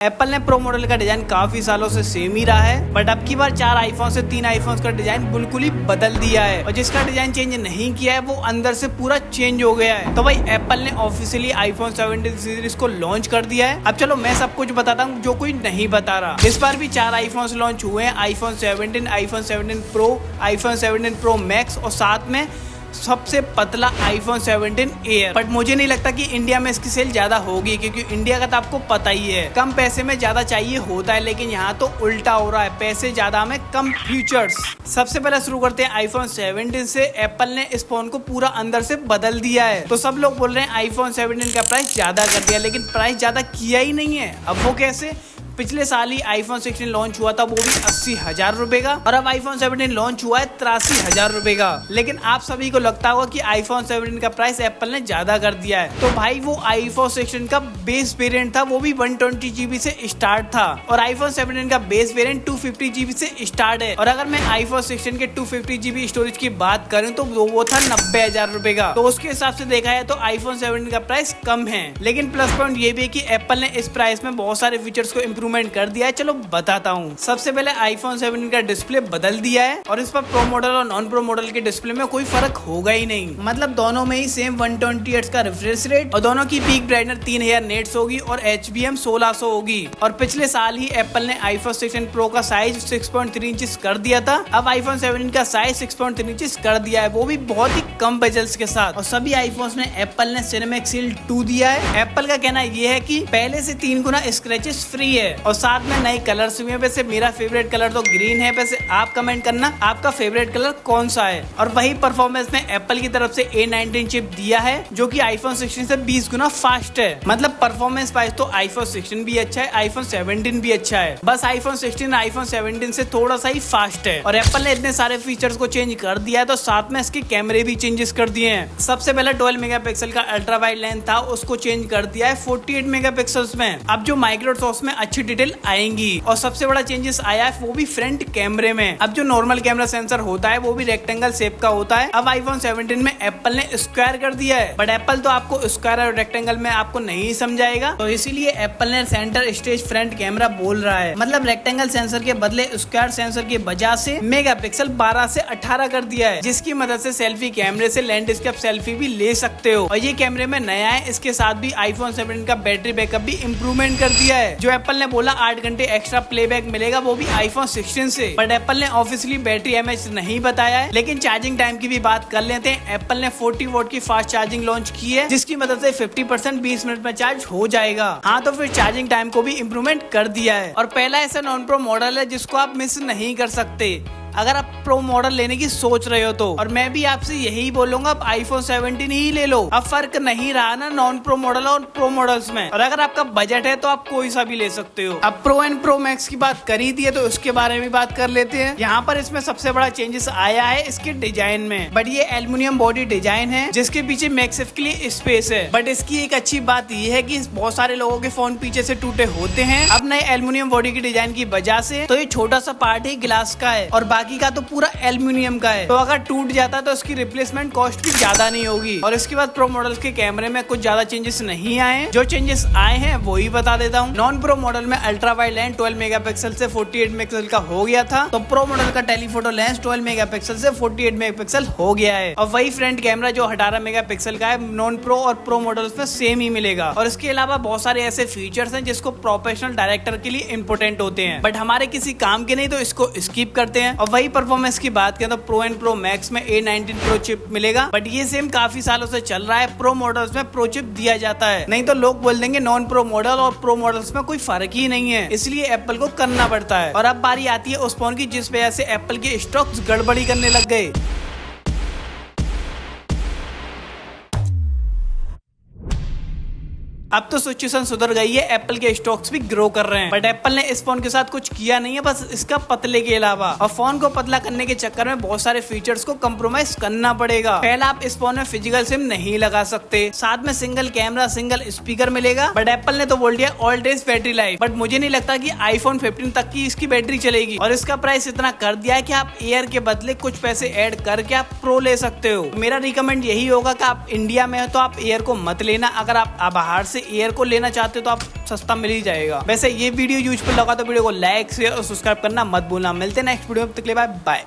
Apple ने pro model का design काफी सालों से सेम ही रहा है, बट अब की बार 4 आईफोन से 3 आईफोन का डिजाइन बिल्कुल ही बदल दिया है। और जिसका डिजाइन चेंज नहीं किया है वो अंदर से पूरा चेंज हो गया है। तो भाई एप्पल ने ऑफिशियली आईफोन 17 सीरीज को लॉन्च कर दिया है। अब चलो मैं सब कुछ बताता हूँ जो कोई नहीं बता रहा। इस बार भी 4 आईफोन लॉन्च हुए हैं, iPhone 17, iPhone 17 pro, iPhone 17 pro max और साथ में सबसे पतला आईफोन 17 एयर। बट मुझे नहीं लगता कि इंडिया में इसकी सेल ज्यादा होगी, क्योंकि इंडिया का तो आपको पता ही है कम पैसे में ज्यादा चाहिए होता है, लेकिन यहाँ तो उल्टा हो रहा है, पैसे ज्यादा में कम फीचर्स। सबसे पहले शुरू करते हैं आईफोन 17 से। एप्पल ने इस फोन को पूरा अंदर से बदल दिया है। तो सब लोग बोल रहे हैं आईफोन 17 का प्राइस ज्यादा कर दिया, लेकिन प्राइस ज्यादा किया ही नहीं है। अब वो कैसे? पिछले साल ही आईफोन 16 लॉन्च हुआ था, वो भी 80,000 रुपए का, और अब आईफोन 17 लॉन्च हुआ है 83,000 रुपए का। लेकिन आप सभी को लगता होगा कि आईफोन 17 का प्राइस एप्पल ने ज्यादा कर दिया है। तो भाई वो आईफोन 16 का बेस वेरिएंट था, वो भी 120 GB से स्टार्ट था, और आईफोन 17 का बेस वेरिएंट 250 GB से स्टार्ट है। और अगर मैं आईफोन 16 के 250 GB स्टोरेज की बात करूँ तो वो था 90,000 रुपए का। तो उसके हिसाब से देखा है तो आईफोन 17 का प्राइस कम है। लेकिन प्लस पॉइंट ये भी है कि एप्पल ने इस प्राइस में बहुत सारे फीचर्स को इम्प्रूवमेंट कर दिया है। चलो बताता हूँ। सबसे पहले आईफोन 17 का डिस्प्ले बदल दिया है, और इस पर प्रो मॉडल और नॉन प्रो मॉडल के डिस्प्ले में कोई फर्क होगा ही नहीं। मतलब दोनों में ही सेम 120 हर्ट्ज का रिफ्रेश रेट, और दोनों की पीक ब्राइटनेस 3000 नेट्स होगी और HBM 1600 होगी। और पिछले साल ही एप्पल ने आईफोन 16 प्रो का साइज 6.3 इंच कर दिया था। अब आईफोन 17 का साइज 6.3 इंच कर दिया है, वो भी बहुत ही कम बेजल्स के साथ। और सभी आईफोन्स में एप्पल ने सिनेमैटिक सील 2 दिया है। एप्पल का कहना यह है कि पहले से 3 गुना स्क्रैचेस फ्री है, और साथ में नए कलर्स भी हैं। वैसे मेरा फेवरेट कलर तो ग्रीन है, वैसे आप कमेंट करना आपका फेवरेट कलर कौन सा है। और वही परफॉर्मेंस में एप्पल की तरफ से A19 चिप दिया है, जो कि आईफोन 16 से 20 गुना फास्ट है। मतलब परफॉर्मेंस वाइज तो आईफोन 16 भी अच्छा है, आईफोन 17 भी अच्छा है, बस आईफोन 16 आईफोन 17 से थोड़ा सा ही फास्ट है। और एप्पल ने इतने सारे फीचर्स को चेंज कर दिया है, तो साथ में इसके कैमरे भी चेंजेस कर दिए हैं। सबसे पहले 12 मेगापिक्सल का अल्ट्रा वाइड लेंस था, उसको चेंज कर दिया है 48 मेगापिक्सल्स में। अब जो माइक्रोसॉफ्ट में अच्छी डिटेल आएंगी। और सबसे बड़ा चेंजेस आया है वो भी फ्रंट कैमरे में। अब जो नॉर्मल कैमरा सेंसर होता है वो भी रेक्टेंगल शेप का होता है, अब आईफोन 17 में एप्पल ने स्क्वायर कर दिया है। बट एप्पल तो आपको स्क्वायर और रेक्टेंगल में आपको नहीं समझाएगा, तो इसीलिए एप्पल ने सेंटर स्टेज फ्रंट कैमरा बोल रहा है। मतलब रेक्टेंगल सेंसर के बदले स्क्वायर सेंसर की वजह से मेगापिक्सल 12 से 18 कर दिया है, जिसकी मदद से सेल्फी कैमरे से लैंडस्केप सेल्फी भी ले सकते हो। और ये कैमरे में नया है, इसके साथ भी आईफोन 17 का बैटरी बैकअप भी इम्प्रूवमेंट कर दिया है। जो एप्पल ने बोला 8 घंटे एक्स्ट्रा प्लेबैक मिलेगा, वो भी आईफोन 16 से। बट एप्पल ने ऑफिशियली बैटरी एमएच नहीं बताया है। लेकिन चार्जिंग टाइम की भी बात कर लेते हैं। एप्पल ने 40 वोल्ट की फास्ट चार्जिंग लॉन्च की है, जिसकी मदद से 50% 20 मिनट में चार्ज हो जाएगा। हाँ, तो फिर चार्जिंग टाइम को भी इम्प्रूवमेंट कर दिया है। और पहला ऐसा नॉन प्रो मॉडल है जिसको आप मिस नहीं कर सकते अगर आप प्रो मॉडल लेने की सोच रहे हो तो। और मैं भी आपसे यही बोलूंगा, आप आईफोन 17 ही ले लो। अब फर्क नहीं रहा ना नॉन प्रो मॉडल और प्रो मॉडल्स में। और अगर आपका बजट है तो आप कोई सा भी ले सकते हो। अब प्रो एंड प्रो मैक्स की बात करी दी है, तो उसके बारे में बात कर लेते हैं। यहाँ पर इसमें सबसे बड़ा चेंजेस आया है इसके डिजाइन में। बट ये एल्युमिनियम बॉडी डिजाइन है, जिसके पीछे मैक्सेफ के लिए स्पेस है। बट इसकी एक अच्छी बात ये है कि बहुत सारे लोगों के फोन पीछे से टूटे होते हैं। अब नए एल्युमिनियम बॉडी की डिजाइन की वजह से तो ये छोटा सा पार्ट ही ग्लास का है, और बाकी का तो पूरा एल्युमिनियम का है। तो अगर टूट जाता है तो उसकी रिप्लेसमेंट कॉस्ट भी ज्यादा नहीं होगी। और इसके बाद प्रो मॉडल्स के कैमरे में कुछ ज्यादा चेंजेस नहीं आए। जो चेंजेस आए हैं वो ही बता देता हूँ। नॉन प्रो मॉडल में अल्ट्रा वाइड लेंस 12 मेगापिक्सल से 48 मेगापिक्सल का हो गया था, तो प्रो मॉडल का टेलीफोटो लेंस 12 मेगापिक्सल से 48 मेगापिक्सल हो गया है। और वही फ्रंट कैमरा जो 18 मेगापिक्सल का है, नॉन प्रो और प्रो मॉडल्स में सेम ही मिलेगा। और इसके अलावा बहुत सारे ऐसे फीचर्स हैं जिसको प्रोफेशनल डायरेक्टर के लिए इंपोर्टेंट होते हैं, बट हमारे किसी काम के नहीं, तो इसको स्किप करते हैं। और वही परफॉर्मेंस की बात करें तो प्रो एंड प्रो मैक्स में A19 प्रो चिप मिलेगा, बट ये सेम काफी सालों से चल रहा है। प्रो मॉडल्स में प्रो चिप दिया जाता है, नहीं तो लोग बोल देंगे नॉन प्रो मॉडल और प्रो मॉडल्स में कोई फर्क ही नहीं है, इसलिए एप्पल को करना पड़ता है। और अब बारी आती है उस फोन की जिस वजह से एप्पल के स्टॉक्स गड़बड़ी करने लग गए। अब तो सिचुएशन सुधर गई है, एप्पल के स्टॉक्स भी ग्रो कर रहे हैं। बट एप्पल ने इस फोन के साथ कुछ किया नहीं है, बस इसका पतले के अलावा। और फोन को पतला करने के चक्कर में बहुत सारे फीचर्स को कंप्रोमाइज करना पड़ेगा। पहला, आप इस फोन में फिजिकल सिम नहीं लगा सकते। साथ में सिंगल कैमरा, सिंगल स्पीकर मिलेगा। बट एप्पल ने तो बोल दिया all days battery life. But मुझे नहीं लगता कि आईफोन 15 तक की इसकी बैटरी चलेगी। और इसका प्राइस इतना कर दिया है कि आप एयर के बदले कुछ पैसे ऐड करके आप प्रो ले सकते हो। मेरा रिकमेंड यही होगा कि आप इंडिया में हो तो आप एयर को मत लेना। अगर आप बाहर से से एयर को लेना चाहते हो तो आप सस्ता मिल ही जाएगा। वैसे ये वीडियो यूजफुल लगा तो वीडियो को लाइक शेयर और सब्सक्राइब करना मत भूलना। मिलते हैं नेक्स्ट वीडियो में, तक के लिए बाय बाय।